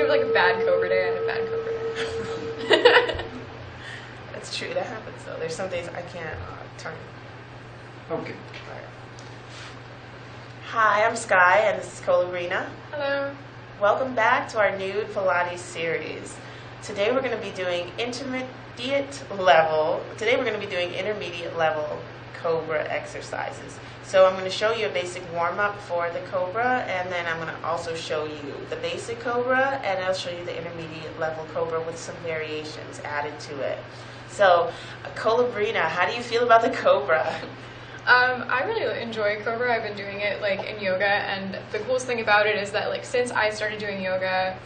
have like a bad cobra day, I had a bad cobra day. That's true, that happens though. There's some days I can't turn. Okay. Hi, I'm Sky, and this is Colabrina. Hello. Welcome back to our nude Pilates series. Today we're going to be doing intermediate level Cobra exercises. So I'm going to show you a basic warm-up for the Cobra, and then I'm going to also show you the basic Cobra, and I'll show you the intermediate level Cobra with some variations added to it. So, Colabrina, how do you feel about the Cobra? I really enjoy Cobra. I've been doing it like in yoga, and the coolest thing about it is that like since I started doing yoga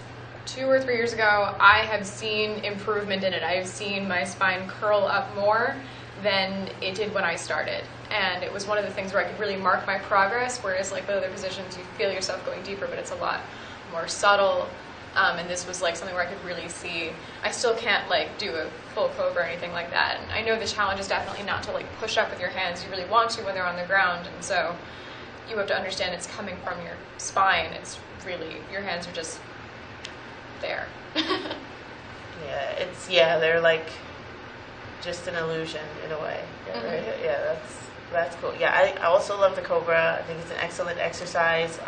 2 or 3 years ago, I have seen improvement in it. I have seen my spine curl up more than it did when I started, and it was one of the things where I could really mark my progress, whereas like the other positions you feel yourself going deeper, but it's a lot more subtle. And this was like something where I could really see. I still can't like do a full Cobra or anything like that. And I know the challenge is definitely not to like push up with your hands. You really want to when they're on the ground, and so you have to understand it's coming from your spine. It's really, your hands are just there. They're like just an illusion in a way. Yeah, right? Yeah, that's cool. Yeah, I also love the Cobra. I think it's an excellent exercise.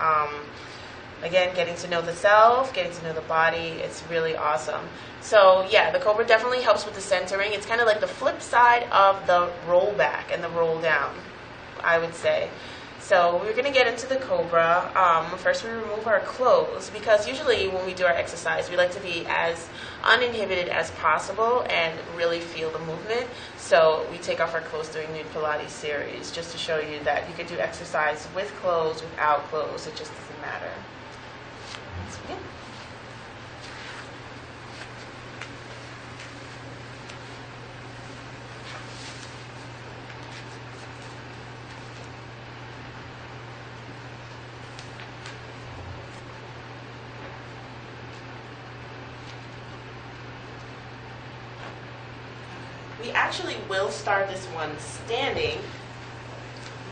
Again, getting to know the self, getting to know the body, it's really awesome. So yeah, the Cobra definitely helps with the centering. It's kind of like the flip side of the roll back and the roll down, I would say. So we're going to get into the Cobra. First we remove our clothes, because usually when we do our exercise, we like to be as uninhibited as possible and really feel the movement. So we take off our clothes during Nude Pilates series, just to show you that you could do exercise with clothes, without clothes, it just doesn't matter. Let's begin. We actually will start this one standing,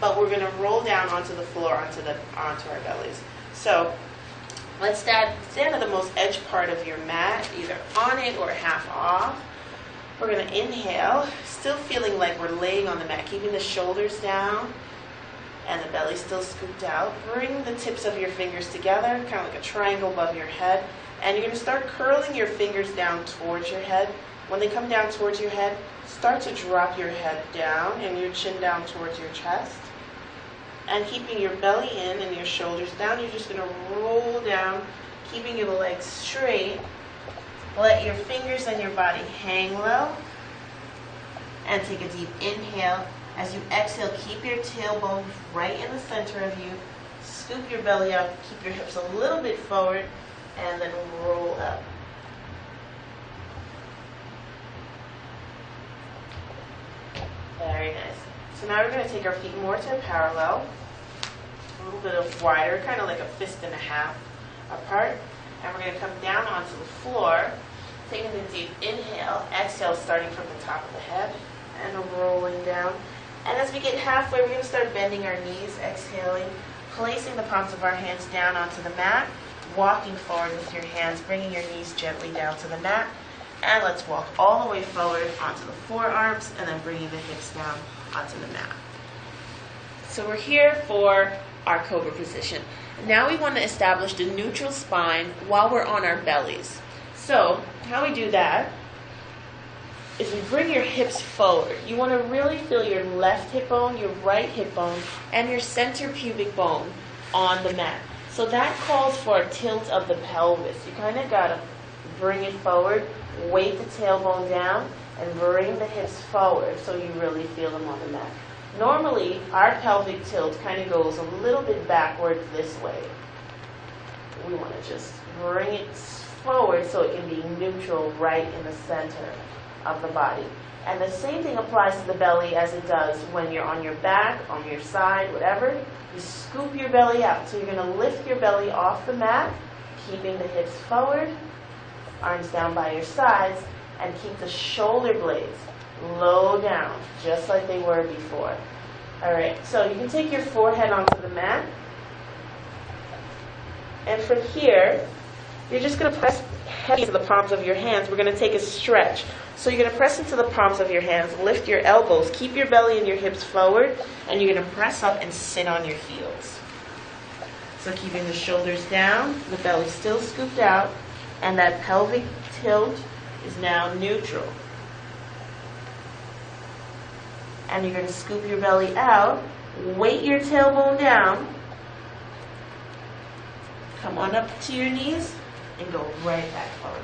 but we're going to roll down onto the floor, onto our bellies. So let's stand at the most edge part of your mat, either on it or half off. We're going to inhale, still feeling like we're laying on the mat, keeping the shoulders down and the belly still scooped out. Bring the tips of your fingers together, kind of like a triangle above your head, and you're going to start curling your fingers down towards your head. When they come down towards your head, start to drop your head down and your chin down towards your chest. And keeping your belly in and your shoulders down, you're just going to roll down, keeping your legs straight. Let your fingers and your body hang low. And take a deep inhale. As you exhale, keep your tailbone right in the center of you. Scoop your belly up, keep your hips a little bit forward, and then roll up. Very nice. So now we're going to take our feet more to a parallel, a little bit of wider, kind of like a fist and a half apart. And we're going to come down onto the floor, taking a deep inhale, exhale, starting from the top of the head, and rolling down. And as we get halfway, we're going to start bending our knees, exhaling, placing the palms of our hands down onto the mat, walking forward with your hands, bringing your knees gently down to the mat. And let's walk all the way forward onto the forearms, and then bringing the hips down onto the mat. So we're here for our Cobra position. Now we want to establish the neutral spine while we're on our bellies. So how we do that is we bring your hips forward. You want to really feel your left hip bone, your right hip bone, and your center pubic bone on the mat. So that calls for a tilt of the pelvis. You kind of got to bring it forward, weight the tailbone down, and bring the hips forward so you really feel them on the mat. Normally, our pelvic tilt kind of goes a little bit backwards this way. We want to just bring it forward so it can be neutral right in the center of the body. And the same thing applies to the belly as it does when you're on your back, on your side, whatever. You scoop your belly out. So you're going to lift your belly off the mat, keeping the hips forward, arms down by your sides, and keep the shoulder blades low down, just like they were before. All right, so you can take your forehead onto the mat. And from here, you're just going to press heavy into the palms of your hands. We're going to take a stretch. So you're going to press into the palms of your hands, lift your elbows, keep your belly and your hips forward, and you're going to press up and sit on your heels. So keeping the shoulders down, the belly still scooped out, and that pelvic tilt is now neutral. And you're going to scoop your belly out, weight your tailbone down, come on up to your knees, and go right back forward.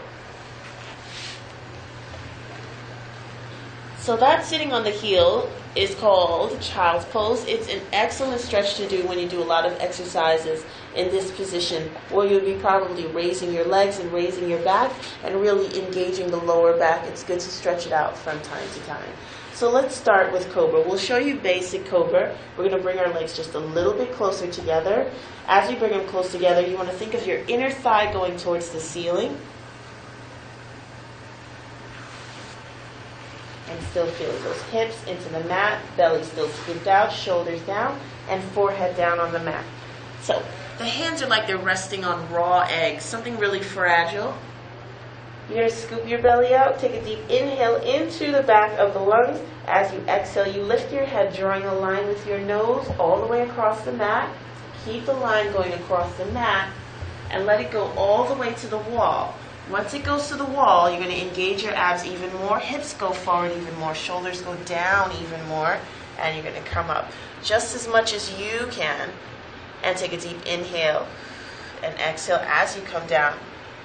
So that sitting on the heel is called child's pose. It's an excellent stretch to do when you do a lot of exercises in this position, where you'll be probably raising your legs and raising your back and really engaging the lower back. It's good to stretch it out from time to time. So let's start with Cobra. We'll show you basic Cobra. We're going to bring our legs just a little bit closer together. As you bring them close together, you want to think of your inner thigh going towards the ceiling. And still feeling those hips into the mat, belly still scooped out, shoulders down, and forehead down on the mat. So the hands are like they're resting on raw eggs, something really fragile. You're going to scoop your belly out, take a deep inhale into the back of the lungs. As you exhale, you lift your head, drawing a line with your nose all the way across the mat. Keep the line going across the mat, and let it go all the way to the wall. Once it goes to the wall, you're going to engage your abs even more, hips go forward even more, shoulders go down even more, and you're going to come up just as much as you can, and take a deep inhale and exhale. As you come down,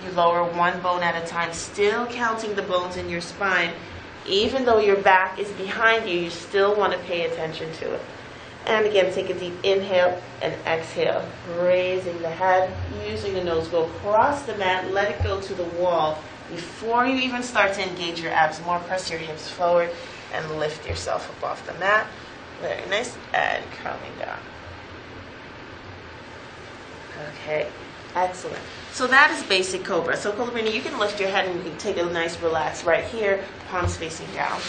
you lower one bone at a time, still counting the bones in your spine. Even though your back is behind you, you still want to pay attention to it. And again, take a deep inhale and exhale, raising the head, using the nose, go across the mat, let it go to the wall. Before you even start to engage your abs more, press your hips forward and lift yourself up off the mat. Very nice, and coming down. Okay, excellent. So that is basic Cobra. So Cobra, you can lift your head and you can take a nice relax right here, palms facing down.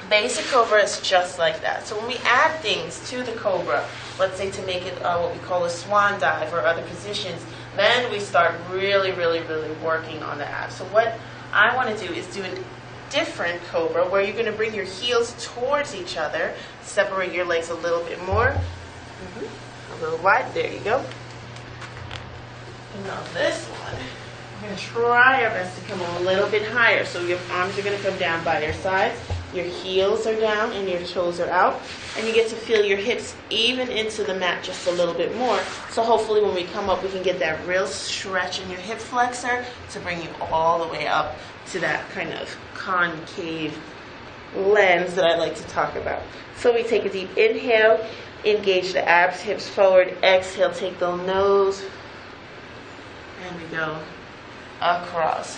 Basic Cobra is just like that. So when we add things to the Cobra, let's say to make it what we call a swan dive or other positions, then we start really working on the abs. So what I want to do is do a different Cobra where you're going to bring your heels towards each other, separate your legs a little bit more, a little wide, there you go. And now this one, we're going to try our best to come a little bit higher. So your arms are going to come down by your sides. Your heels are down and your toes are out. And you get to feel your hips even into the mat just a little bit more. So hopefully when we come up, we can get that real stretch in your hip flexor to bring you all the way up to that kind of concave lens that I like to talk about. So we take a deep inhale, engage the abs, hips forward. Exhale, take the nose. And we go across.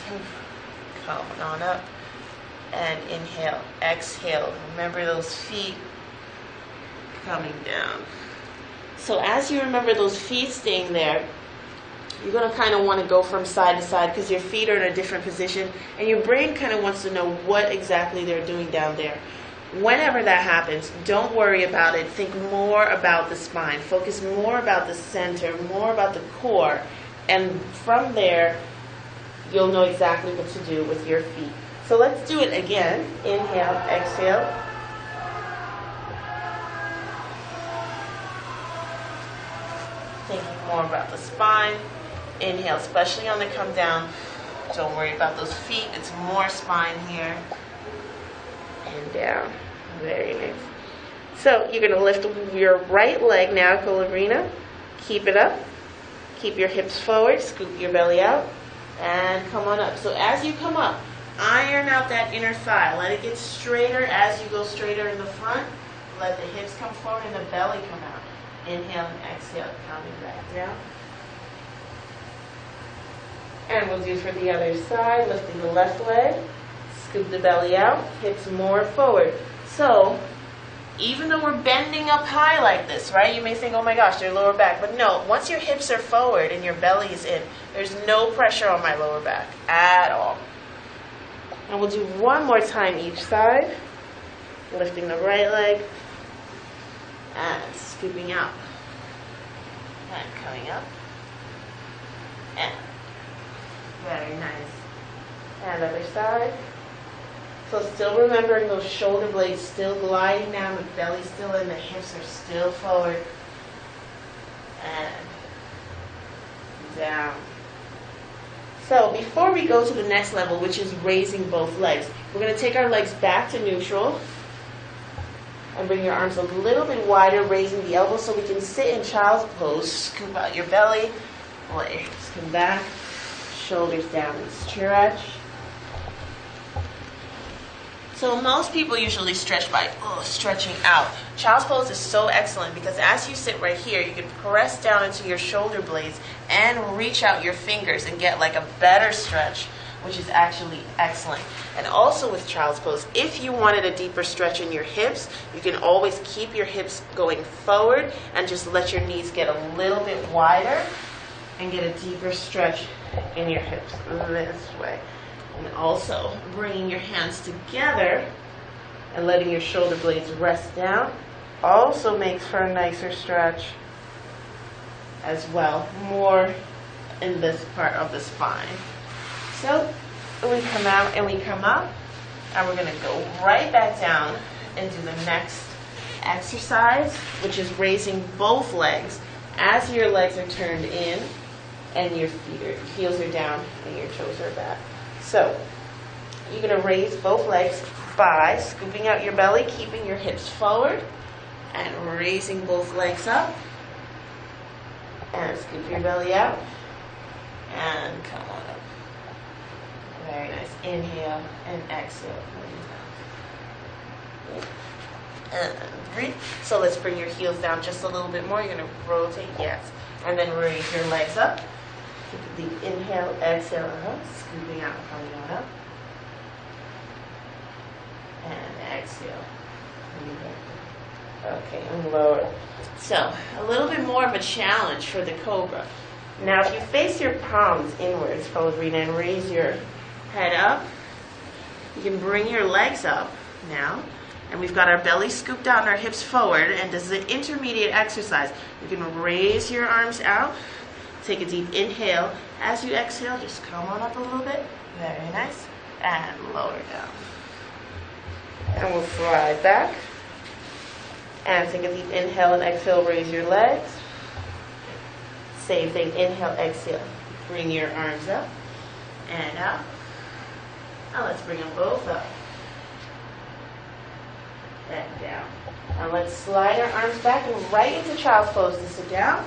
Coming on up. And inhale, exhale. Remember those feet coming down. So as you remember those feet staying there, you're going to kind of want to go from side to side because your feet are in a different position and your brain kind of wants to know what exactly they're doing down there. Whenever that happens, don't worry about it. Think more about the spine. Focus more about the center, more about the core. And from there, you'll know exactly what to do with your feet. So let's do it again. Inhale, exhale. Thinking more about the spine. Inhale, especially on the come down. Don't worry about those feet. It's more spine here. And down. Very nice. So you're going to lift your right leg now, Colabrina. Keep it up. Keep your hips forward. Scoop your belly out. And come on up. So as you come up, iron out that inner thigh. Let it get straighter as you go straighter in the front. Let the hips come forward and the belly come out. Inhale and exhale, coming back down. And we'll do for the other side, lifting the left leg. Scoop the belly out, hips more forward. So, even though we're bending up high like this, right? You may think, oh my gosh, your lower back. But no, once your hips are forward and your belly is in, there's no pressure on my lower back at all. And we'll do one more time each side. Lifting the right leg. And scooping out. And coming up. And very nice. And other side. So still remembering those shoulder blades still gliding down, the belly still in, the hips are still forward. And down. So before we go to the next level, which is raising both legs, we're going to take our legs back to neutral and bring your arms a little bit wider, raising the elbows so we can sit in child's pose. Scoop out your belly, legs come back, shoulders down and stretch. So most people usually stretch by stretching out. Child's pose is so excellent because as you sit right here, you can press down into your shoulder blades and reach out your fingers and get like a better stretch, which is actually excellent. And also with child's pose, if you wanted a deeper stretch in your hips, you can always keep your hips going forward and just let your knees get a little bit wider and get a deeper stretch in your hips this way. And also bringing your hands together and letting your shoulder blades rest down also makes for a nicer stretch as well, more in this part of the spine. So we come out and we come up, and we're going to go right back down and do the next exercise, which is raising both legs as your legs are turned in and your heels are down and your toes are back. So you're going to raise both legs by scooping out your belly, keeping your hips forward, and raising both legs up. And scoop your belly out. And come on up. Very nice. Inhale and exhale. And breathe. So let's bring your heels down just a little bit more. You're going to rotate, yes. And then raise your legs up. Take a deep inhale, exhale, scooping out, coming on up. And exhale. Okay, and lower. So, a little bit more of a challenge for the cobra. Now, if you face your palms inwards, Rena, and raise your head up, you can bring your legs up now. And we've got our belly scooped out and our hips forward. And this is an intermediate exercise. You can raise your arms out. Take a deep inhale. As you exhale, just come on up a little bit. Very nice. And lower down. And we'll slide back. And take a deep inhale and exhale. Raise your legs. Same thing. Inhale, exhale. Bring your arms up and out. Now let's bring them both up and down. Now let's slide our arms back and right into child's pose to sit down.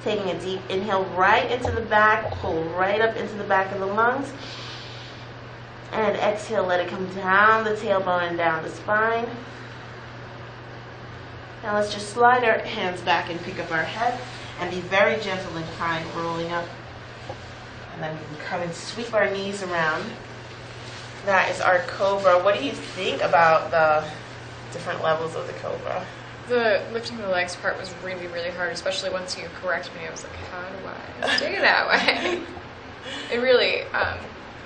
Taking a deep inhale right into the back, pull right up into the back of the lungs. And exhale, let it come down the tailbone and down the spine. Now let's just slide our hands back and pick up our head and be very gentle and kind, rolling up. And then we can come and sweep our knees around. That is our cobra. What do you think about the different levels of the cobra? The lifting the legs part was really, really hard, especially once you correct me. I was like, how do I do it that way? It really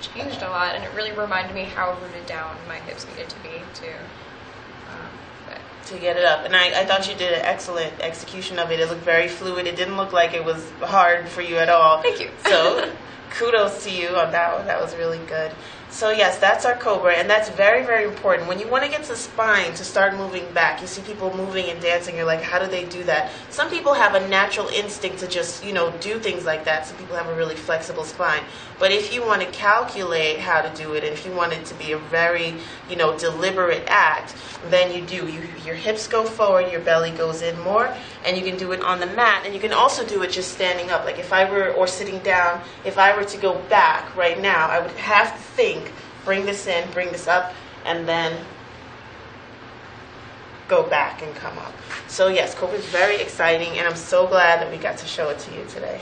changed a lot, and it really reminded me how rooted down my hips needed to be to get it up. And I thought you did an excellent execution of it. It looked very fluid. It didn't look like it was hard for you at all. Thank you. So kudos to you on that one. That was really good. So yes, that's our cobra, and that's very, very important. When you want to get the spine to start moving back, you see people moving and dancing, you're like, how do they do that? Some people have a natural instinct to just, do things like that. Some people have a really flexible spine. But if you want to calculate how to do it, and if you want it to be a very, deliberate act, then you do. Your hips go forward, your belly goes in more, and you can do it on the mat, and you can also do it just standing up. Like or sitting down, if I were to go back right now, I would have to think, bring this in, bring this up, and then go back and come up. So yes, Cobra is very exciting, and I'm so glad that we got to show it to you today.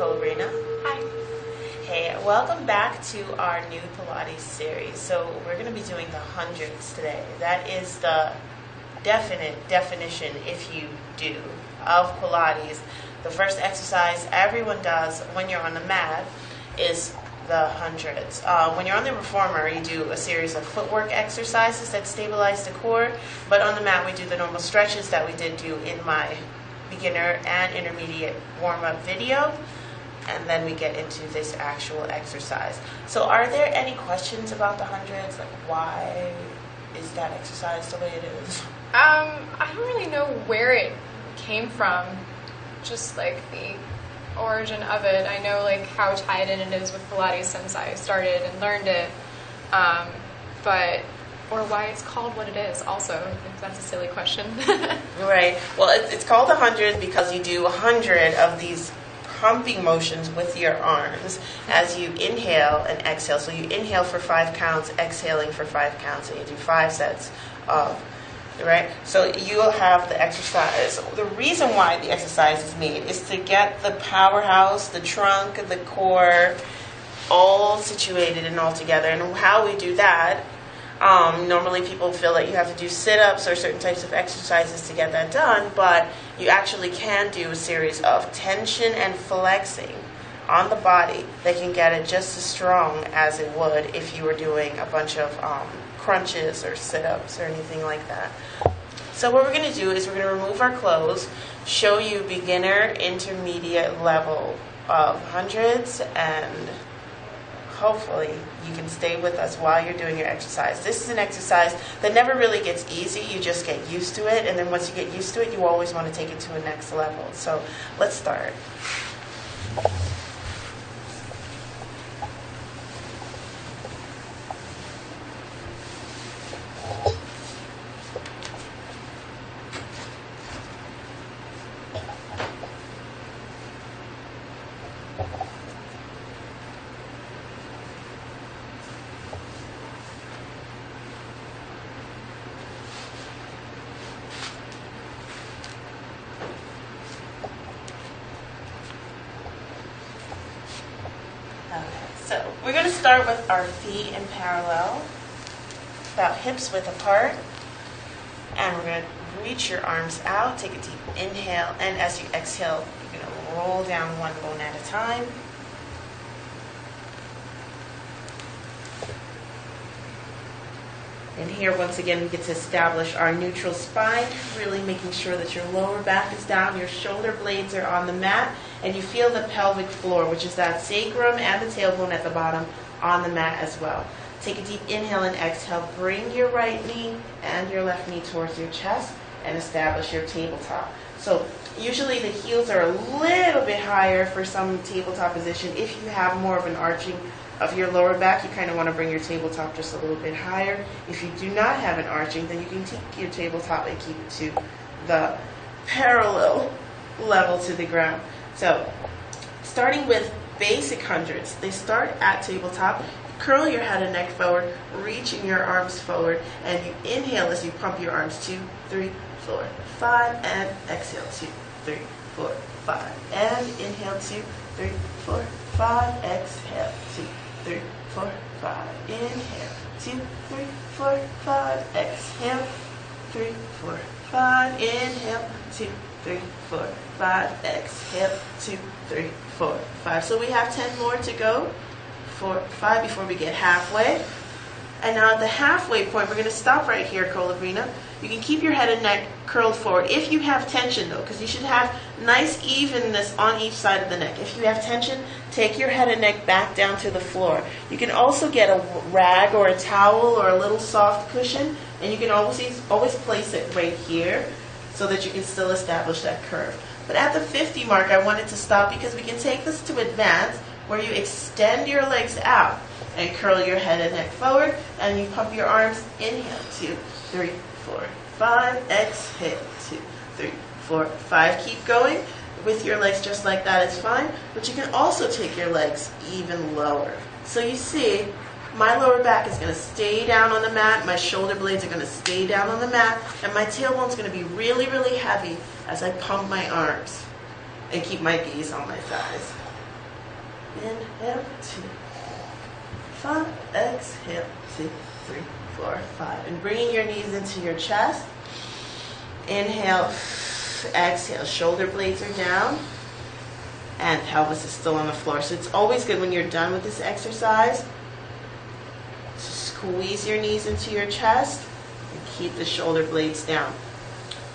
Colabrina. Hi. Hey, welcome back to our new Pilates series. So we're going to be doing the hundreds today. That is the definition, if you do, of Pilates. The first exercise everyone does when you're on the mat is the hundreds. When you're on the reformer, you do a series of footwork exercises that stabilize the core, but on the mat we do the normal stretches that we did do in my beginner and intermediate warm-up video, and then we get into this actual exercise. So are there any questions about the hundreds? Like, why is that exercise the way it is? I don't really know where it came from, just like the origin of it. I know like how tied in it is with Pilates since I started and learned it, or why it's called what it is also, if that's a silly question. Right. Well, it's called 100 because you do 100 of these pumping motions with your arms as you inhale and exhale. So you inhale for 5 counts, exhaling for 5 counts, and you do 5 sets of, right? So you'll have the exercise. The reason why the exercise is made is to get the powerhouse, the trunk, the core, all situated and all together. And how we do that, normally people feel that you have to do sit-ups or certain types of exercises to get that done, but you actually can do a series of tension and flexing on the body that can get it just as strong as it would if you were doing a bunch of crunches or sit-ups or anything like that. So what we're going to do is we're going to remove our clothes, show you beginner, intermediate level of hundreds, and hopefully you can stay with us while you're doing your exercise. This is an exercise that never really gets easy. You just get used to it, and then once you get used to it, you always want to take it to a next level. So let's start. So we're going to start with our feet in parallel, about hips width apart, and we're going to reach your arms out, take a deep inhale, and as you exhale, you're going to roll down one bone at a time. And here, once again, we get to establish our neutral spine, really making sure that your lower back is down, your shoulder blades are on the mat, and you feel the pelvic floor, which is that sacrum and the tailbone at the bottom, on the mat as well. Take a deep inhale and exhale. Bring your right knee and your left knee towards your chest and establish your tabletop. So usually the heels are a little bit higher for some tabletop position. If you have more of an arching of your lower back, you kind of want to bring your tabletop just a little bit higher. If you do not have an arching, then you can take your tabletop and keep it to the parallel level to the ground. So starting with basic hundreds, they start at tabletop. Curl your head and neck forward, reaching your arms forward, and you inhale as you pump your arms 2, 3, 4, 5, and exhale 2, 3, 4, 5, and inhale 2, 3, 4, 5, exhale 2, 3, 4, 5, inhale 2, 3, 4, 5, exhale 3, 4, 5, inhale 2, 3, 4, 5, exhale 2, 3, 4, 5. So we have 10 more to go. 4, 5 before we get halfway. And now at the halfway point, we're going to stop right here, Colabrina. You can keep your head and neck curled forward if you have tension, though, because you should have nice evenness on each side of the neck. If you have tension, take your head and neck back down to the floor. You can also get a rag or a towel or a little soft cushion, and you can always place it right here so that you can still establish that curve. But at the 50 mark, I wanted to stop because we can take this to advance, where you extend your legs out and curl your head and neck forward, and you pump your arms. Inhale, 2, 3, 4, 5. Exhale, 2, 3, 4, 5. Keep going with your legs just like that. It's fine, but you can also take your legs even lower. So you see, my lower back is going to stay down on the mat, my shoulder blades are going to stay down on the mat, and my tailbone is going to be really, really heavy as I pump my arms and keep my gaze on my thighs. Inhale, 2, 5. Exhale, 2, 3, 4, 5. And bringing your knees into your chest. Inhale, exhale. Shoulder blades are down. And pelvis is still on the floor. So it's always good when you're done with this exercise to squeeze your knees into your chest and keep the shoulder blades down.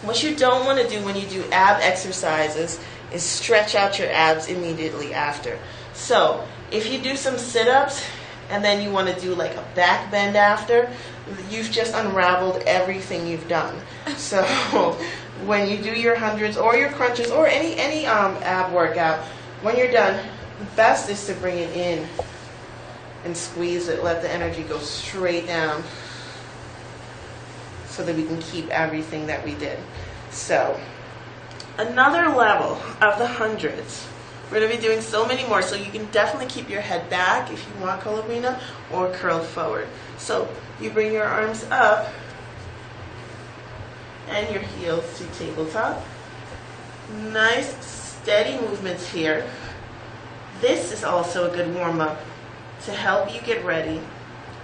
What you don't want to do when you do ab exercises is stretch out your abs immediately after. So if you do some sit-ups and then you want to do like a back bend after, you've just unraveled everything you've done. So when you do your hundreds or your crunches or any ab workout, when you're done, the best is to bring it in and squeeze it. Let the energy go straight down so that we can keep everything that we did. So another level of the hundreds. We're going to be doing so many more, so you can definitely keep your head back if you want, Colarina, or curled forward. So you bring your arms up and your heels to tabletop. Nice, steady movements here. This is also a good warm-up to help you get ready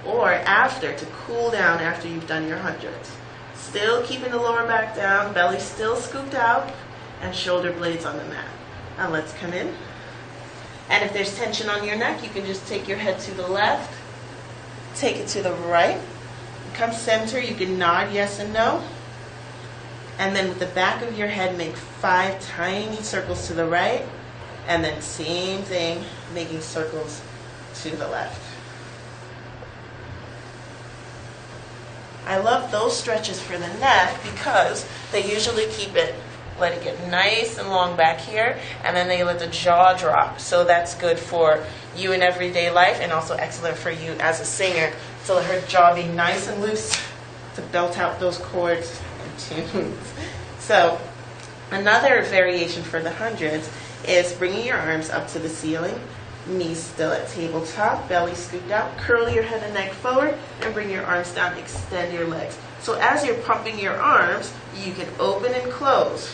or after to cool down after you've done your hundreds. Still keeping the lower back down, belly still scooped out, and shoulder blades on the mat. Now let's come in. And if there's tension on your neck, you can just take your head to the left, take it to the right, come center. You can nod yes and no. And then with the back of your head, make 5 tiny circles to the right. And then same thing, making circles to the left. I love those stretches for the neck because they usually let it get nice and long back here, and then they let the jaw drop. So that's good for you in everyday life and also excellent for you as a singer to let her jaw be nice and loose to belt out those chords and tunes. So another variation for the hundreds is bringing your arms up to the ceiling, knees still at tabletop, belly scooped out, curl your head and neck forward, and bring your arms down, extend your legs. So as you're pumping your arms, you can open and close.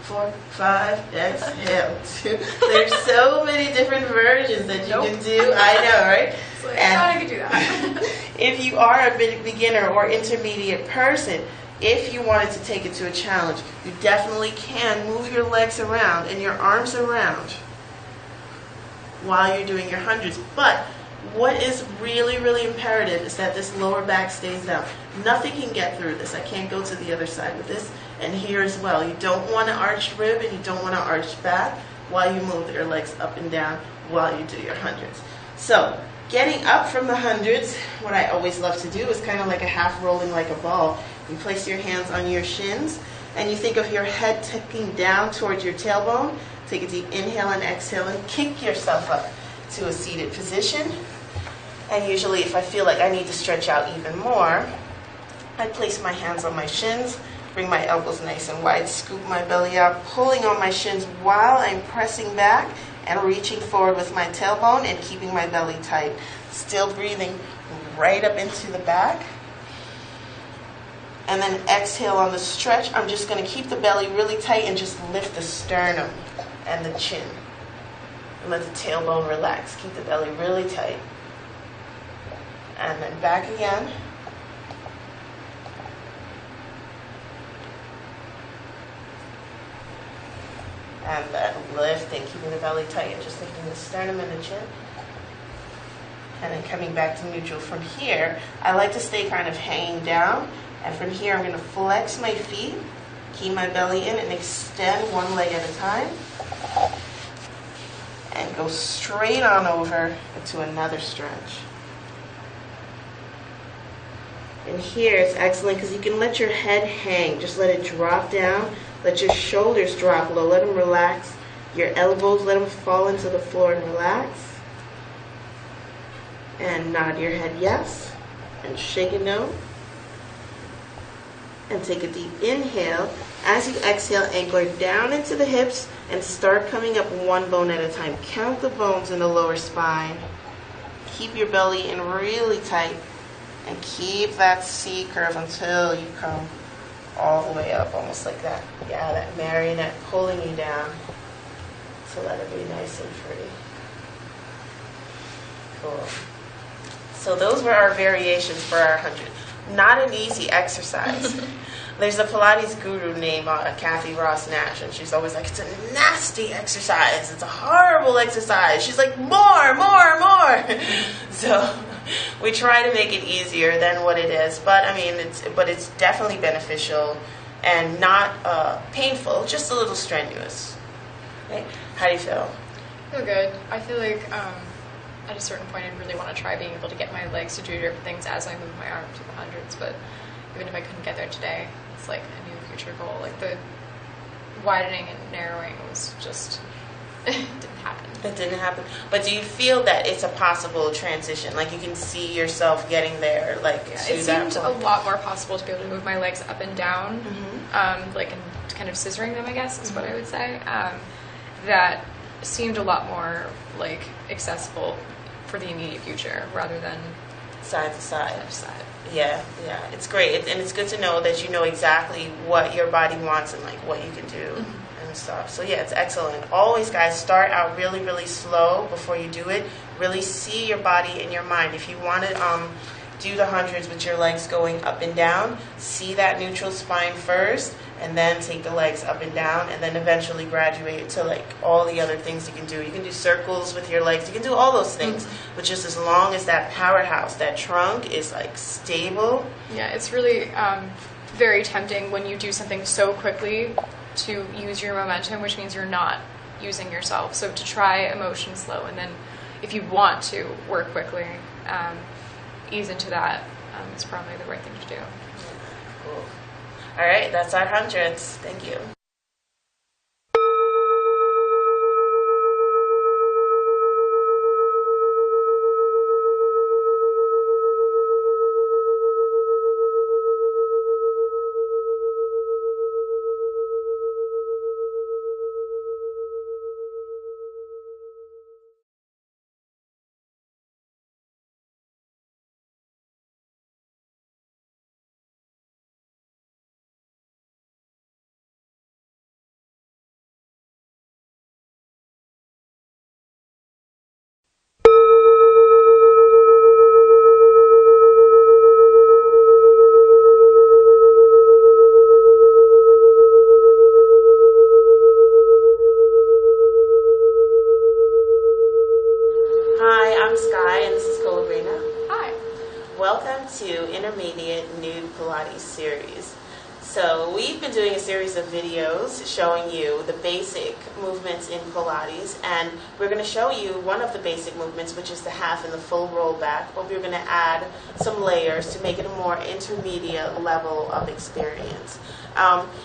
4, 5, exhale, 2. There's so many different versions that you can do. I know, right? So I thought I could do that. If you are a beginner or intermediate person, if you wanted to take it to a challenge, you definitely can move your legs around and your arms around while you're doing your hundreds. But what is really, really imperative is that this lower back stays down. Nothing can get through this. I can't go to the other side with this. And here as well. You don't want to arch rib and you don't want to arch back while you move your legs up and down while you do your hundreds. So getting up from the hundreds, what I always love to do is kind of like a half rolling like a ball. You place your hands on your shins and you think of your head tipping down towards your tailbone. Take a deep inhale and exhale and kick yourself up to a seated position. And usually if I feel like I need to stretch out even more, I place my hands on my shins, bring my elbows nice and wide, scoop my belly out, pulling on my shins while I'm pressing back and reaching forward with my tailbone and keeping my belly tight. Still breathing right up into the back. And then exhale on the stretch. I'm just going to keep the belly really tight and just lift the sternum and the chin. And let the tailbone relax. Keep the belly really tight. And then back again. And then lifting, keeping the belly tight and just lifting the sternum and the chin. And then coming back to neutral. From here, I like to stay kind of hanging down. And from here, I'm going to flex my feet, keep my belly in, and extend one leg at a time. And go straight on over into another stretch. And here, it's excellent because you can let your head hang. Just let it drop down. Let your shoulders drop low. Let them relax. Your elbows, let them fall into the floor and relax. And nod your head yes. And shake it no. And take a deep inhale. As you exhale, anchor down into the hips and start coming up one bone at a time. Count the bones in the lower spine. Keep your belly in really tight and keep that C curve until you come all the way up, almost like that. Yeah, that marionette pulling you down. So let it be nice and free. Cool. So those were our variations for our 100. Not an easy exercise. There's a Pilates guru named Kathy Ross Nash, and she's always like, it's a nasty exercise. It's a horrible exercise. She's like, more, more, more. So we try to make it easier than what it is. But I mean, it's definitely beneficial and not painful, just a little strenuous. Okay? How do you feel? I feel good. I feel like at a certain point I really want to try being able to get my legs to do different things as I move my arms to the hundreds, but even if I couldn't get there today, it's like a new future goal. Like the widening and narrowing was just, it didn't happen. It didn't happen. But do you feel that it's a possible transition? Like you can see yourself getting there, like Yeah, to it that seemed point? a lot more possible to be able to move my legs up and down, like and kind of scissoring them, I guess is what I would say. That seemed a lot more like accessible for the immediate future rather than Side to side. side to side. Yeah, it's great. And it's good to know that you know exactly what your body wants and like what you can do and stuff. So yeah, it's excellent. Always, guys, start out really, really slow before you do it. Really see your body and your mind. If you want to do the hundreds with your legs going up and down, see that neutral spine first, and then take the legs up and down, and then eventually graduate to like all the other things you can do. You can do circles with your legs. You can do all those things, but just as long as that powerhouse, that trunk is like stable. Yeah, it's really very tempting when you do something so quickly to use your momentum, which means you're not using yourself. So to try a motion slow, and then if you want to work quickly, ease into that. It's probably the right thing to do. Cool. All right, that's our hundreds. Thank you. Welcome to Intermediate Nude Pilates series. So we've been doing a series of videos showing you the basic movements in Pilates, and we're going to show you one of the basic movements, which is the half and the full rollback, but we're going to add some layers to make it a more intermediate level of experience.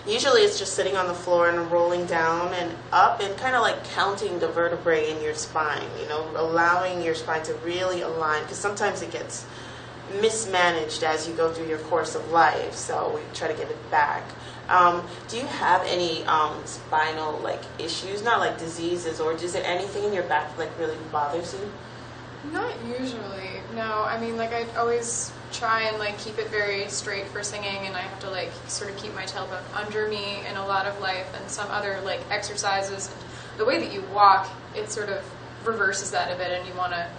Usually it's just sitting on the floor and rolling down and up and kind of like counting the vertebrae in your spine, you know, allowing your spine to really align, because sometimes it gets mismanaged as you go through your course of life, so we try to get it back. Do you have any spinal like issues, not like diseases, or is there anything in your back like really bothers you? Not usually, no. I mean, like I always try and like keep it very straight for singing, and I have to like sort of keep my tailbone under me in a lot of life, and some other like exercises. The way that you walk, it sort of reverses that a bit, and you want to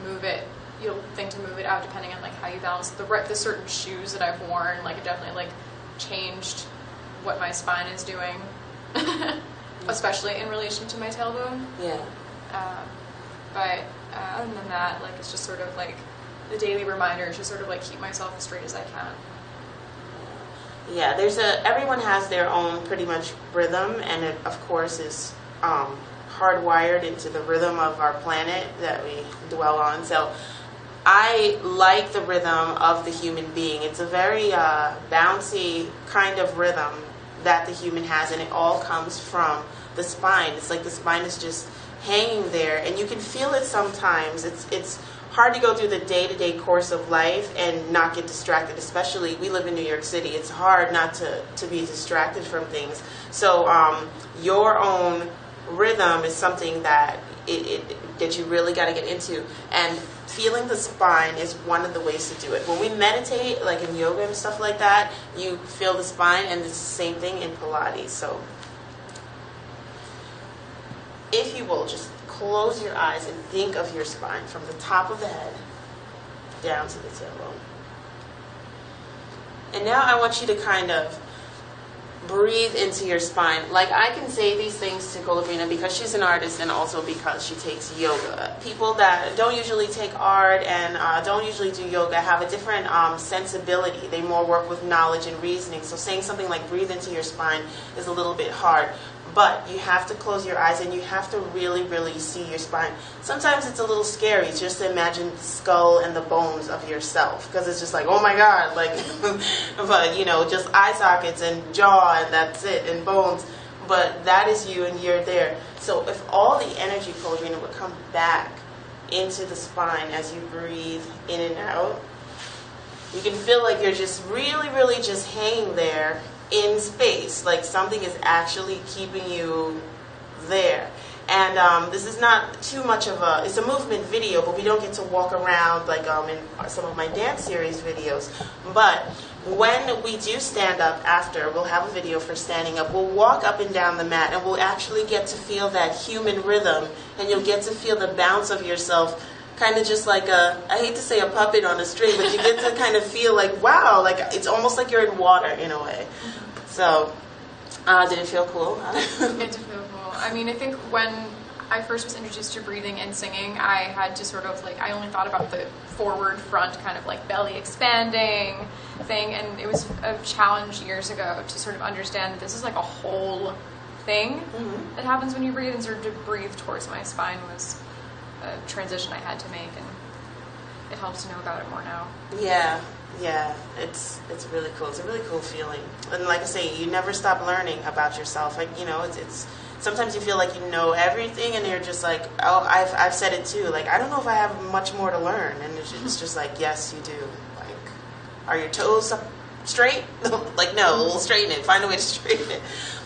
move it. You'll think to move it out depending on like how you balance the certain shoes that I've worn. Like it definitely like changed what my spine is doing, especially in relation to my tailbone. Yeah. But other than that, like it's just sort of like the daily reminder to sort of like keep myself as straight as I can. Yeah, everyone has their own pretty much rhythm, and it of course is hardwired into the rhythm of our planet that we dwell on. So I like the rhythm of the human being. It's a very bouncy kind of rhythm that the human has, and it all comes from the spine. It's like the spine is just hanging there, and you can feel it sometimes. It's hard to go through the day-to-day course of life and not get distracted, especially we live in New York City. It's hard not to be distracted from things. So your own rhythm is something that that you really got to get into, and feeling the spine is one of the ways to do it. When we meditate, like in yoga and stuff like that, you feel the spine, and it's the same thing in Pilates. So if you will just close your eyes and think of your spine from the top of the head down to the tailbone. And now I want you to kind of breathe into your spine. Like, I can say these things to Colabrina because she's an artist and also because she takes yoga. People that don't usually take art and don't usually do yoga have a different sensibility. They more work with knowledge and reasoning. So saying something like breathe into your spine is a little bit hard. But you have to close your eyes and you have to really, really see your spine. Sometimes it's a little scary just to imagine the skull and the bones of yourself, because it's just like, oh my God, like, but you know, just eye sockets and jaw and that's it, and bones. But that is you and you're there. So if all the energy, Colabrina, would come back into the spine as you breathe in and out, you can feel like you're just really, really just hanging there in space, like something is actually keeping you there. And this is not too much of a, it's a movement video, but we don't get to walk around like in some of my dance series videos. But when we do stand up after, we'll have a video for standing up, we'll walk up and down the mat and we'll actually get to feel that human rhythm, and you'll get to feel the bounce of yourself, kind of just like a, I hate to say a puppet on a string, but you get to kind of feel like, wow, like it's almost like you're in water in a way. So, did it feel cool? It did feel cool. I mean, I think when I first was introduced to breathing and singing, I had to sort of like, I only thought about the forward front kind of like belly expanding thing, and it was a challenge years ago to sort of understand that this is like a whole thing that happens when you breathe, and sort of to breathe towards my spine was a transition I had to make, and it helps to know about it more now. Yeah. Yeah, it's really cool. It's a really cool feeling. And like I say, you never stop learning about yourself. Like, you know, it's sometimes you feel like you know everything and you're just like, oh, I've said it too. Like, I don't know if I have much more to learn. And it's just like, yes, you do. Like, are your toes up straight? Like, no, we'll straighten it. Find a way to straighten it.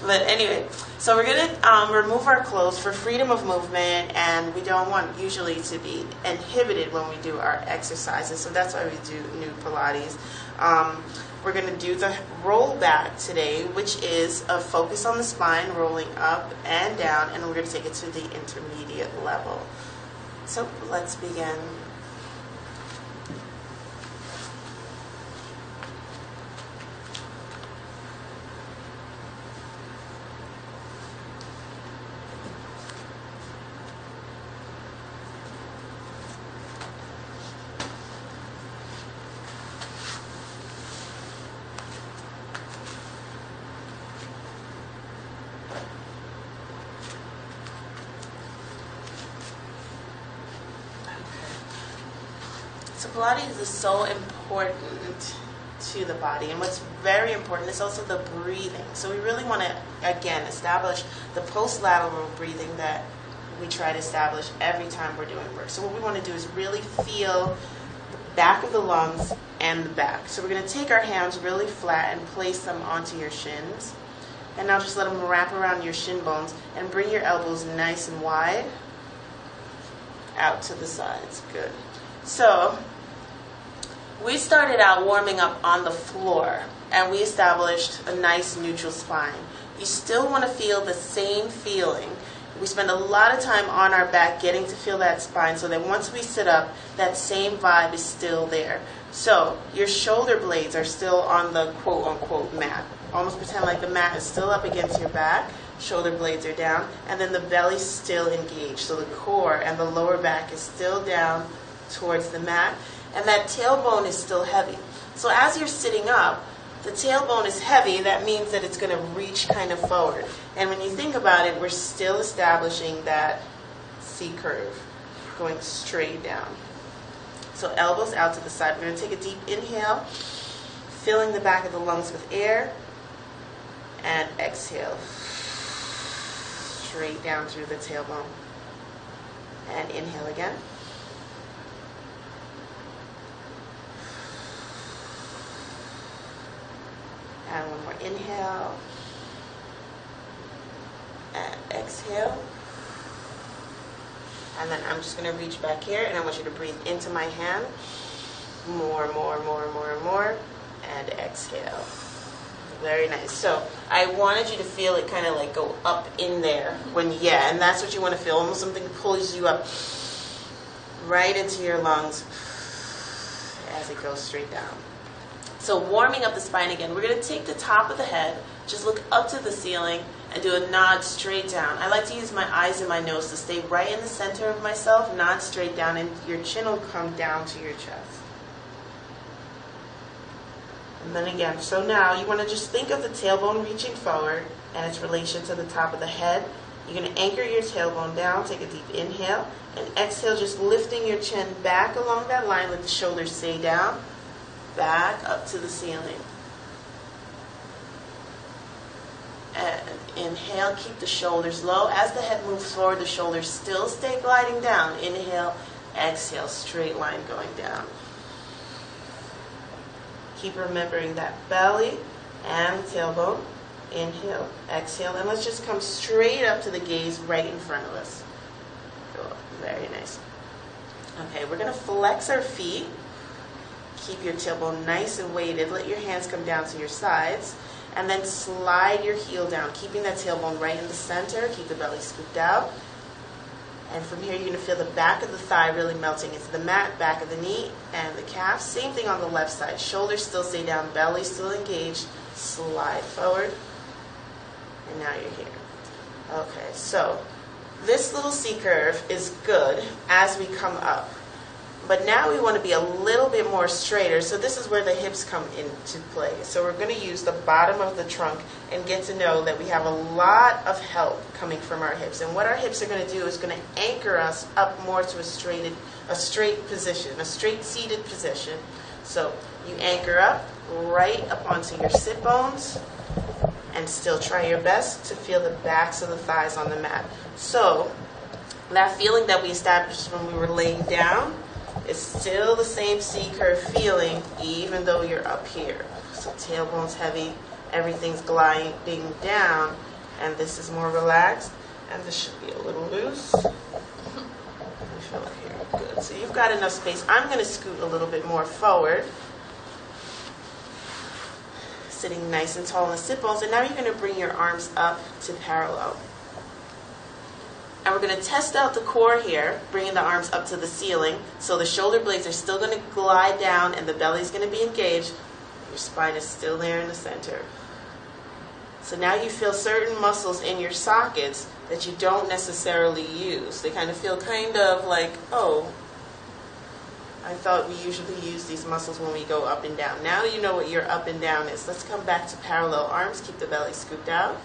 But anyway, so we're going to remove our clothes for freedom of movement, and we don't want usually to be inhibited when we do our exercises. So that's why we do nude Pilates. We're going to do the roll back today, which is a focus on the spine, rolling up and down, and we're going to take it to the intermediate level. So let's begin. So Pilates is so important to the body, and what's very important is also the breathing. So we really want to, again, establish the post-lateral breathing that we try to establish every time we're doing work. So what we want to do is really feel the back of the lungs and the back. So we're going to take our hands really flat and place them onto your shins. And now just let them wrap around your shin bones and bring your elbows nice and wide out to the sides. Good. So we started out warming up on the floor, and we established a nice neutral spine. You still want to feel the same feeling. We spend a lot of time on our back getting to feel that spine, so that once we sit up, that same vibe is still there. So your shoulder blades are still on the quote-unquote mat. Almost pretend like the mat is still up against your back, shoulder blades are down, and then the belly's still engaged. So the core and the lower back is still down towards the mat, and that tailbone is still heavy. So as you're sitting up, the tailbone is heavy. That means that it's going to reach kind of forward. And when you think about it, we're still establishing that C curve, going straight down. So elbows out to the side. We're going to take a deep inhale, filling the back of the lungs with air, and exhale, straight down through the tailbone. And inhale again. And one more inhale. And exhale. And then I'm just going to reach back here, and I want you to breathe into my hand. More. And exhale. Very nice. So I wanted you to feel it kind of like go up in there and that's what you want to feel. Almost something pulls you up right into your lungs as it goes straight down. So warming up the spine again, we're going to take the top of the head, just look up to the ceiling and do a nod straight down. I like to use my eyes and my nose to stay right in the center of myself, nod straight down, and your chin will come down to your chest. And then again, so now you want to just think of the tailbone reaching forward and its relation to the top of the head. You're going to anchor your tailbone down, take a deep inhale, and exhale, just lifting your chin back along that line, let the shoulders stay down, back up to the ceiling. And inhale, keep the shoulders low. As the head moves forward, the shoulders still stay gliding down. Inhale, exhale, straight line going down. Keep remembering that belly and tailbone. Inhale, exhale, and let's just come straight up to the gaze right in front of us. Cool. Very nice. Okay, we're going to flex our feet. Keep your tailbone nice and weighted. Let your hands come down to your sides. And then slide your heel down, keeping that tailbone right in the center. Keep the belly scooped out. And from here, you're going to feel the back of the thigh really melting into the mat, back of the knee, and the calf. Same thing on the left side. Shoulders still stay down, belly still engaged. Slide forward. And now you're here. Okay, so this little C curve is good as we come up. But now we want to be a little bit more straighter, so this is where the hips come into play. So we're going to use the bottom of the trunk and get to know that we have a lot of help coming from our hips. And what our hips are going to do is going to anchor us up more to a straight position, a straight seated position. So you anchor up right up onto your sit bones and still try your best to feel the backs of the thighs on the mat. So that feeling that we established when we were laying down, it's still the same C-curve feeling even though you're up here. So tailbone's heavy, everything's gliding down, and this is more relaxed, and this should be a little loose. I feel here, good. So you've got enough space. I'm going to scoot a little bit more forward, sitting nice and tall in the sit bones, and now you're going to bring your arms up to parallel. And we're going to test out the core here, bringing the arms up to the ceiling. So the shoulder blades are still going to glide down and the belly is going to be engaged. Your spine is still there in the center. So now you feel certain muscles in your sockets that you don't necessarily use. They kind of feel kind of like, oh, I thought we usually use these muscles when we go up and down. Now you know what your up and down is. Let's come back to parallel arms. Keep the belly scooped out.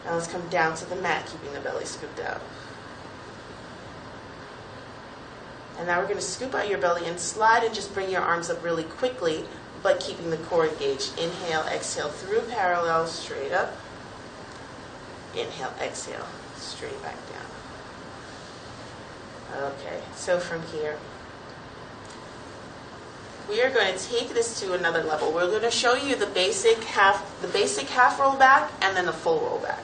Now let's come down to the mat, keeping the belly scooped out. And now we're going to scoop out your belly and slide and just bring your arms up really quickly, but keeping the core engaged. Inhale, exhale through parallel, straight up. Inhale, exhale, straight back down. Okay, so from here, we are going to take this to another level. We're going to show you the basic half roll back and then the full roll back.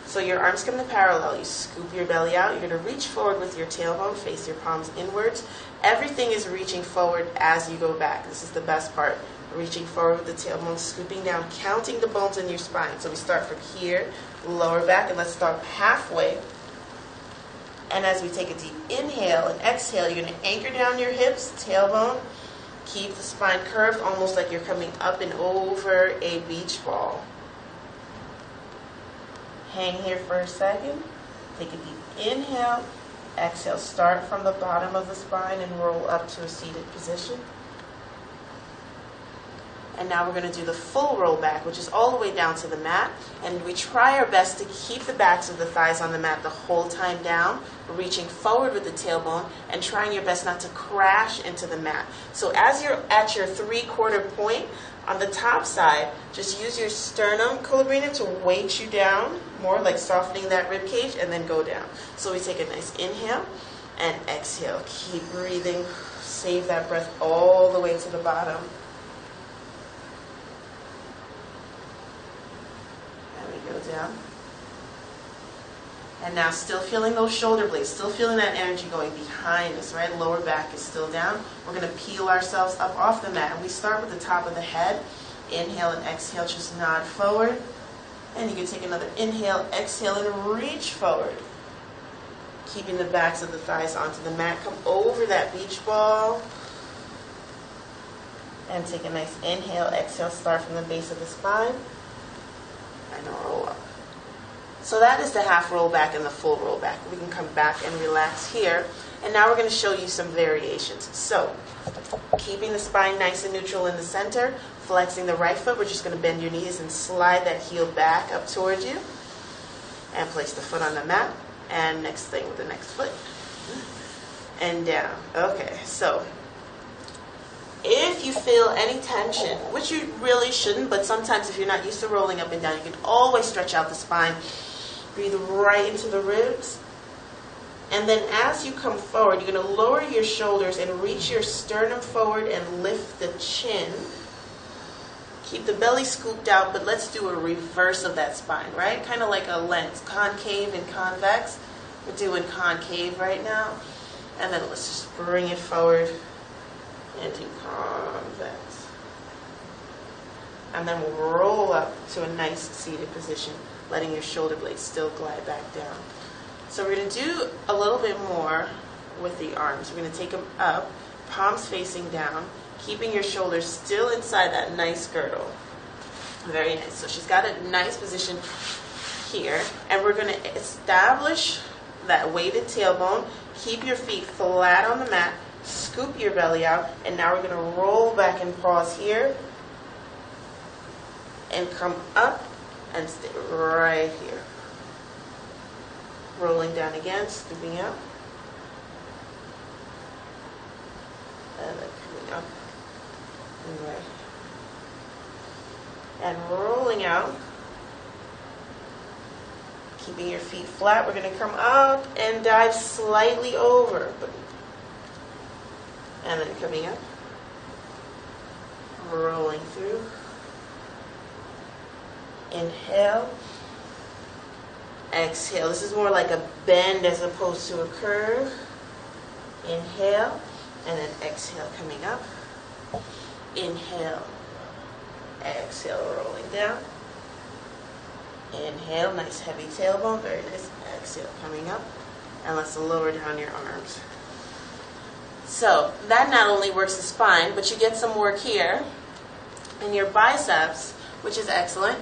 So your arms come to parallel. You scoop your belly out. You're going to reach forward with your tailbone, face your palms inwards. Everything is reaching forward as you go back. This is the best part. Reaching forward with the tailbone, scooping down, counting the bones in your spine. So we start from here, lower back, and let's start halfway. And as we take a deep inhale and exhale, you're going to anchor down your hips, tailbone. Keep the spine curved, almost like you're coming up and over a beach ball. Hang here for a second. Take a deep inhale. Exhale. Start from the bottom of the spine and roll up to a seated position. And now we're going to do the full roll back, which is all the way down to the mat. And we try our best to keep the backs of the thighs on the mat the whole time down, reaching forward with the tailbone and trying your best not to crash into the mat. So as you're at your 3/4 point, on the top side, just use your sternum column to weight you down, more like softening that rib cage, and then go down. So we take a nice inhale and exhale. Keep breathing. Save that breath all the way to the bottom. Go down. And now still feeling those shoulder blades, still feeling that energy going behind us, right? Lower back is still down. We're going to peel ourselves up off the mat. And we start with the top of the head. Inhale and exhale, just nod forward. And you can take another inhale, exhale, and reach forward. Keeping the backs of the thighs onto the mat. Come over that beach ball. And take a nice inhale, exhale, start from the base of the spine. And roll up. So that is the half roll back and the full roll back. We can come back and relax here. And now we're going to show you some variations. So, keeping the spine nice and neutral in the center, flexing the right foot, we're just going to bend your knees and slide that heel back up towards you. And place the foot on the mat. And next thing with the next foot. And down. Okay, so if you feel any tension, which you really shouldn't, but sometimes if you're not used to rolling up and down, you can always stretch out the spine. Breathe right into the ribs. And then as you come forward, you're going to lower your shoulders and reach your sternum forward and lift the chin. Keep the belly scooped out, but let's do a reverse of that spine, right? Kind of like a lens, concave and convex. We're doing concave right now. And then let's just bring it forward into convex. And then we'll roll up to a nice seated position, letting your shoulder blades still glide back down. So we're going to do a little bit more with the arms. We're going to take them up, palms facing down, keeping your shoulders still inside that nice girdle. Very nice. So she's got a nice position here. And we're going to establish that weighted tailbone. Keep your feet flat on the mat. Scoop your belly out. And now we're going to roll back and pause here. And come up and stay right here. Rolling down again, scooping out. And then coming up. And right. And rolling out. Keeping your feet flat. We're going to come up and dive slightly over. And then coming up. Rolling through. Inhale. Exhale. This is more like a bend as opposed to a curve. Inhale. And then exhale, coming up. Inhale. Exhale, rolling down. Inhale, nice heavy tailbone. Very nice. Exhale, coming up. And let's lower down your arms. So that not only works the spine, but you get some work here in your biceps, which is excellent.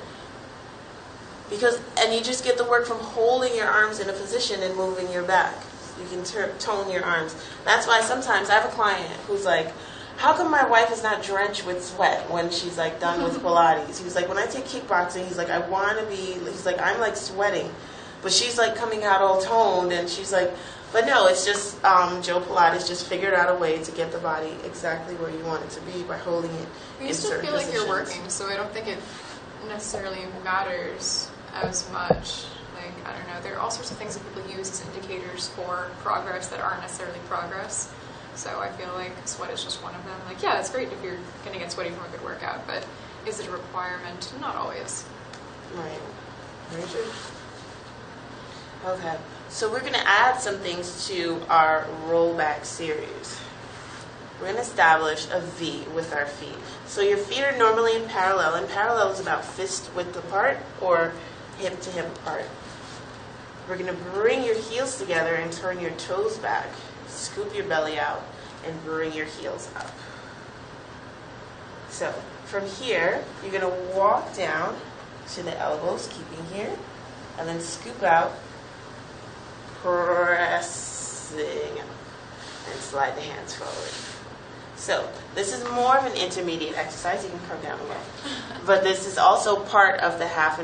And you just get the work from holding your arms in a position and moving your back. You can tone your arms. That's why sometimes I have a client who's like, how come my wife is not drenched with sweat when she's like done with Pilates? He was like, when I take kickboxing, he's like, he's like, I'm like sweating. But she's like coming out all toned, and she's like, but no, it's just Joe Pilates just figured out a way to get the body exactly where you want it to be by holding it in certain positions. You still feel like you're working, so I don't think it necessarily matters as much. Like, I don't know, there are all sorts of things that people use as indicators for progress that aren't necessarily progress. So I feel like sweat is just one of them. Like, yeah, it's great if you're going to get sweaty from a good workout, but is it a requirement? Not always. Right. Very true. Okay, so we're going to add some things to our rollback series. We're going to establish a V with our feet. So your feet are normally in parallel, and parallel is about fist width apart or hip to hip apart. We're going to bring your heels together and turn your toes back. Scoop your belly out and bring your heels up. So from here, you're going to walk down to the elbows, keeping here, and then scoop out, pressing up, and slide the hands forward. So this is more of an intermediate exercise. You can come down again. But this is also part of the half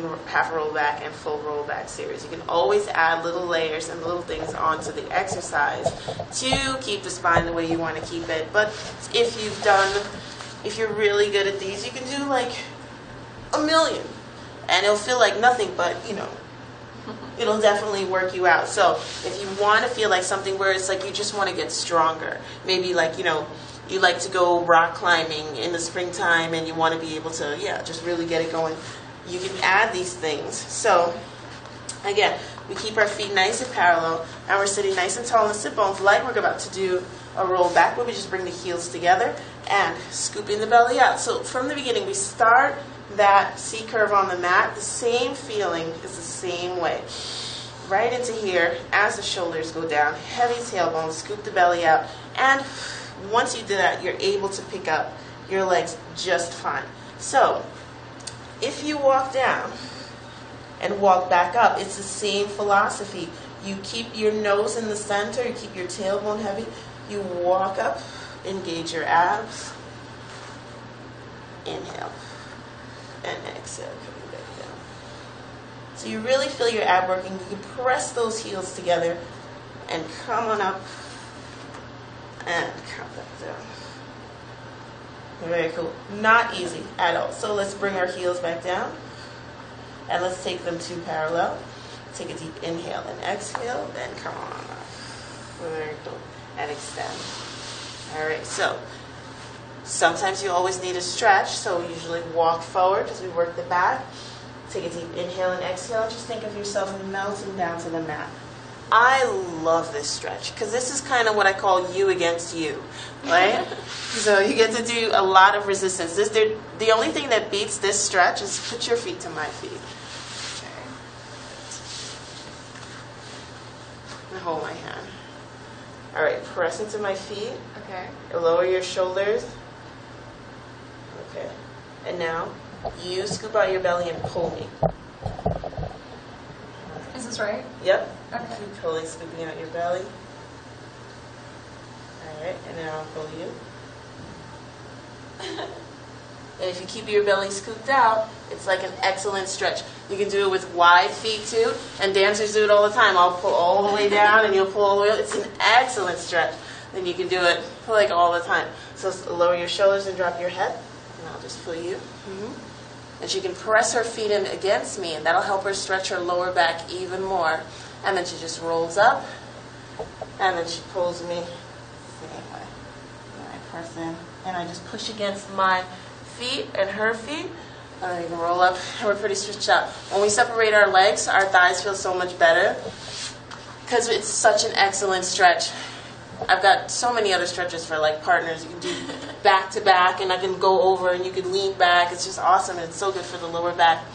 roll back and full roll back series. You can always add little layers and little things onto the exercise to keep the spine the way you want to keep it. But if you're really good at these, you can do like a million. And it'll feel like nothing, but it'll definitely work you out. So if you want to feel like something where it's like you just want to get stronger, maybe like, you like to go rock climbing in the springtime and you want to be able to, just really get it going, you can add these things. So, again, we keep our feet nice and parallel, and we're sitting nice and tall in the sit bones like we're about to do a roll back, where we just bring the heels together, and scooping the belly out. So from the beginning, we start that C curve on the mat. The same feeling is the same way. Right into here as the shoulders go down. Heavy tailbone, scoop the belly out. And once you do that, you're able to pick up your legs just fine. So if you walk down and walk back up, it's the same philosophy. You keep your nose in the center, you keep your tailbone heavy, you walk up, engage your abs, inhale, and exhale, coming back down. So you really feel your ab working. You can press those heels together and come on up and come back down. Very cool. Not easy at all. So let's bring our heels back down and let's take them two parallel. Take a deep inhale and exhale, then come on up. Very cool. And extend. All right, so sometimes you always need a stretch, so usually walk forward as we work the back. Take a deep inhale and exhale. Just think of yourself melting down to the mat. I love this stretch because this is kind of what I call you against you, right? So you get to do a lot of resistance. The only thing that beats this stretch is put your feet to my feet. And hold my hand. All right, press into my feet. Okay. Lower your shoulders. Okay. And now you scoop out your belly and pull me. Is this right? Yep. Okay. Keep pulling, scooping out your belly. All right, and now I'll pull you. And if you keep your belly scooped out, it's like an excellent stretch. You can do it with wide feet too, and dancers do it all the time. I'll pull all the way down and you'll pull all the way up. It's an excellent stretch. Then you can do it like all the time. So lower your shoulders and drop your head, and I'll just pull you. And she can press her feet in against me, and that'll help her stretch her lower back even more. And then she just rolls up, and then she pulls me the same way. And I press in, and I just push against my feet and her feet, and then you can roll up, and we're pretty stretched out. When we separate our legs, our thighs feel so much better because it's such an excellent stretch. I've got so many other stretches for like partners. You can do back to back, and I can go over and you can lean back. It's just awesome, and it's so good for the lower back.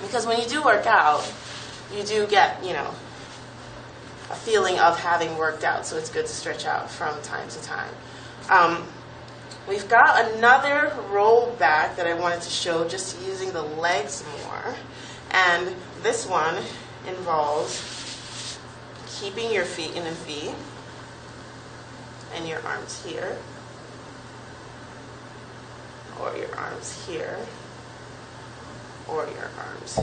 Because when you do work out, you do get, a feeling of having worked out. So it's good to stretch out from time to time. We've got another roll back that I wanted to show, just using the legs more. And this one involves keeping your feet in a V and your arms here, or your arms here, or your arms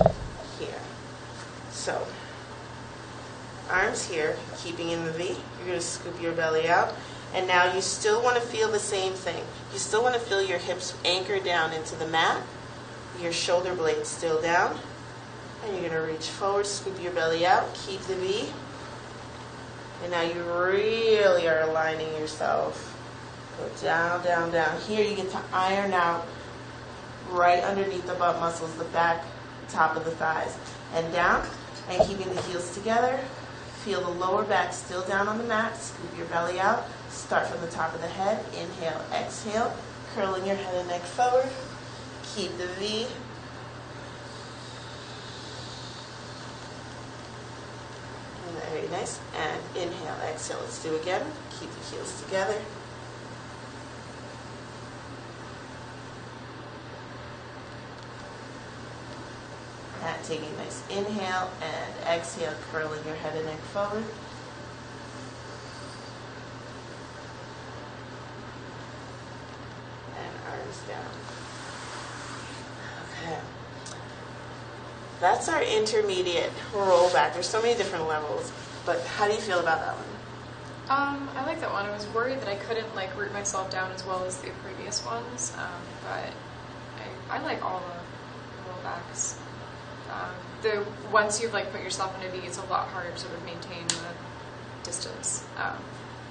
here. So, arms here, keeping in the V. You're going to scoop your belly out. And now you still want to feel the same thing. You still want to feel your hips anchor down into the mat, your shoulder blades still down. And you're going to reach forward, scoop your belly out, keep the V. And now you really are aligning yourself. Go down, down, down. Here you get to iron out right underneath the butt muscles, the back, top of the thighs. And down, and keeping the heels together. Feel the lower back still down on the mat. Scoop your belly out. Start from the top of the head. Inhale, exhale. Curling your head and neck forward. Keep the V. Very nice. And inhale, exhale. Let's do it again. Keep the heels together. And taking a nice inhale and exhale, curling your head and neck forward. And arms down. Okay. That's our intermediate roll back. There's so many different levels, but how do you feel about that one? I like that one. I was worried that I couldn't root myself down as well as the previous ones, but I like all the roll backs. Once you've put yourself in a V, it's a lot harder to sort of maintain the distance.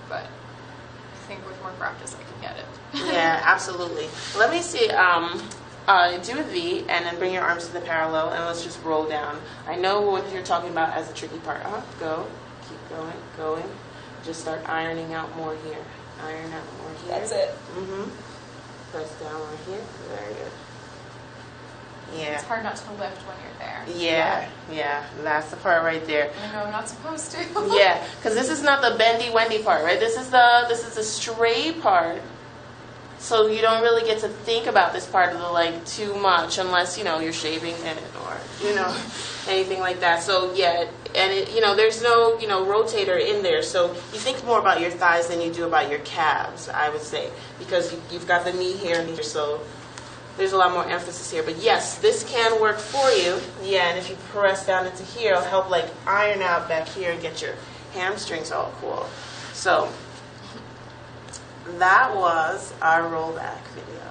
But I think with more practice, I can get it. Yeah, absolutely. Let me see. Do a V and then bring your arms to the parallel, and let's just roll down. I know what you're talking about as the tricky part. Go, keep going. Just start ironing out more here. Iron out more here. That's it. Mm-hmm. Press down right here. Very good. Yeah. It's hard not to lift when you're there. Yeah. That's the part right there. I know I'm not supposed to. Yeah, because this is not the bendy wendy part, right? This is the straight part. So you don't really get to think about this part of the leg too much unless, you're shaving it or, anything like that. So yeah, and it, there's no, rotator in there. So you think more about your thighs than you do about your calves, I would say, because you've got the knee here and here. So there's a lot more emphasis here. But yes, this can work for you. Yeah, and if you press down into here, it'll help like iron out back here and get your hamstrings all cool. So that was our rollback video.